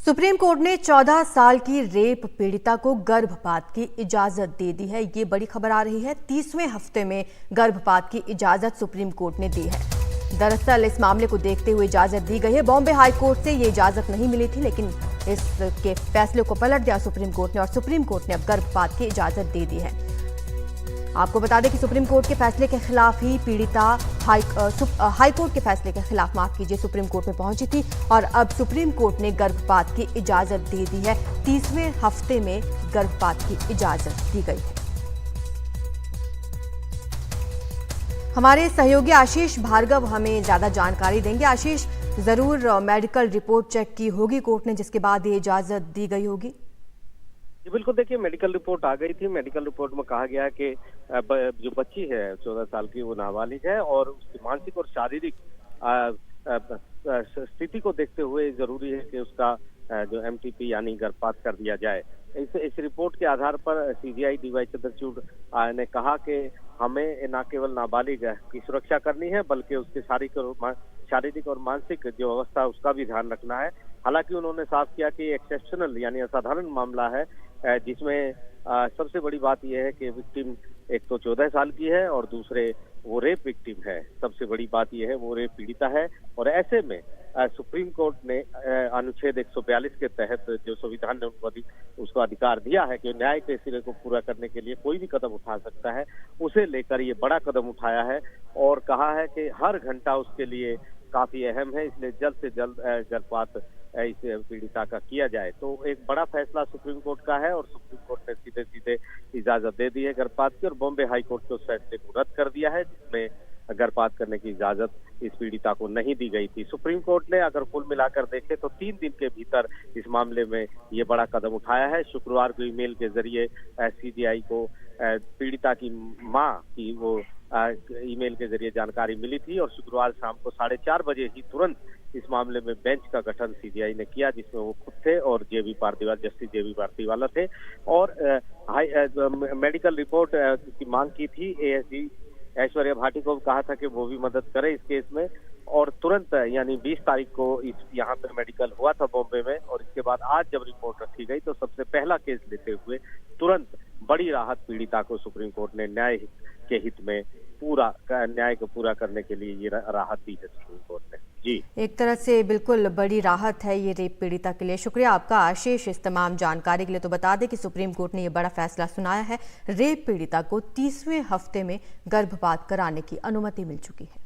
Supreme court ने 14 साल की रेप पीड़िता को गर्भपात की इजाजत दे दी है। ये बड़ी खबर आ रही है। 30वें हफ्ते में गर्भपात की इजाजत सुप्रीम कोर्ट ने दी है। दरअसल इस मामले को देखते हुए इजाजत दी गई है। बॉम्बे हाई कोर्ट से ये इजाजत नहीं मिली थी, लेकिन इसके फैसले को पलट दिया सुप्रीम कोर्ट ने और सुप्रीम कोर्ट ने अब गर्भपात की इजाजत दे दी है। आपको बता दें कि सुप्रीम कोर्ट के फैसले के खिलाफ ही पीड़िता हाई कोर्ट के फैसले के खिलाफ सुप्रीम कोर्ट में पहुंची थी और अब सुप्रीम कोर्ट ने गर्भपात की इजाजत दे दी है। 30वें हफ्ते में गर्भपात की इजाजत दी गई है। हमारे सहयोगी आशीष भार्गव हमें ज्यादा जानकारी देंगे। आशीष, जरूर मेडिकल रिपोर्ट चेक की होगी कोर्ट ने, जिसके बाद ये इजाजत दी गई होगी। जी बिल्कुल, देखिए मेडिकल रिपोर्ट आ गई थी। मेडिकल रिपोर्ट में कहा गया कि जो बच्ची है 14 साल की, वो नाबालिग है और उसकी मानसिक और शारीरिक स्थिति को देखते हुए जरूरी है कि उसका जो एमटीपी यानी गर्भपात कर दिया जाए। इस रिपोर्ट के आधार पर सीजीआई डीवाई चंद्रचूड़ ने कहा कि हमें न केवल नाबालिग की सुरक्षा करनी है, बल्कि उसके शारीरिक और मानसिक जो अवस्था उसका भी ध्यान रखना है। हालांकि उन्होंने साफ किया कि एक्सेप्शनल यानी असाधारण मामला है, जिसमें सबसे बड़ी बात यह है कि विक्टिम एक तो 14 साल की है और दूसरे वो रेप विक्टिम है। सबसे बड़ी बात यह है वो रेप पीड़िता है और ऐसे में सुप्रीम कोर्ट ने अनुच्छेद 142 के तहत जो संविधान ने उसको अधिकार दिया है कि न्याय के सिरे को पूरा करने के लिए कोई भी कदम उठा सकता है, उसे लेकर ये बड़ा कदम उठाया है और कहा है कि हर घंटा उसके लिए काफी अहम है, इसलिए जल्द से जल्द गर्भपात इस पीड़िता का किया जाए। तो एक बड़ा फैसला सुप्रीम कोर्ट का है और सुप्रीम कोर्ट ने सीधे सीधे इजाजत दे दी है गर्भपात की और बॉम्बे हाई कोर्ट के उस फैसले को रद्द कर दिया है जिसमें गर्भपात करने की इजाजत इस पीड़िता को नहीं दी गई थी। सुप्रीम कोर्ट ने अगर कुल मिलाकर देखे तो 3 दिन के भीतर इस मामले में ये बड़ा कदम उठाया है। शुक्रवार को ईमेल के जरिए सीजीआई को पीड़िता की मां की वो ईमेल के जरिए जानकारी मिली थी और शुक्रवार शाम को 4:30 बजे ही तुरंत इस मामले में बेंच का गठन सीजीआई ने किया, जिसमें वो खुद थे और जस्टिस जेबी पारदीवाला थे और मेडिकल रिपोर्ट की मांग की थी। एएसजी ऐश्वर्या भाटी को कहा था कि वो भी मदद करे इस केस में और तुरंत यानी 20 तारीख को यहाँ पे मेडिकल हुआ था बॉम्बे में और इसके बाद आज जब रिपोर्ट रखी गई तो सबसे पहला केस लेते हुए तुरंत बड़ी राहत पीड़िता को सुप्रीम कोर्ट ने न्याय के हित में न्याय को पूरा करने के लिए ये राहत दी है सुप्रीम कोर्ट ने। जी, एक तरह से बिल्कुल बड़ी राहत है ये रेप पीड़िता के लिए। शुक्रिया आपका आशीष इस तमाम जानकारी के लिए। तो बता दें कि सुप्रीम कोर्ट ने ये बड़ा फैसला सुनाया है। रेप पीड़िता को 30वें हफ्ते में गर्भपात कराने की अनुमति मिल चुकी है।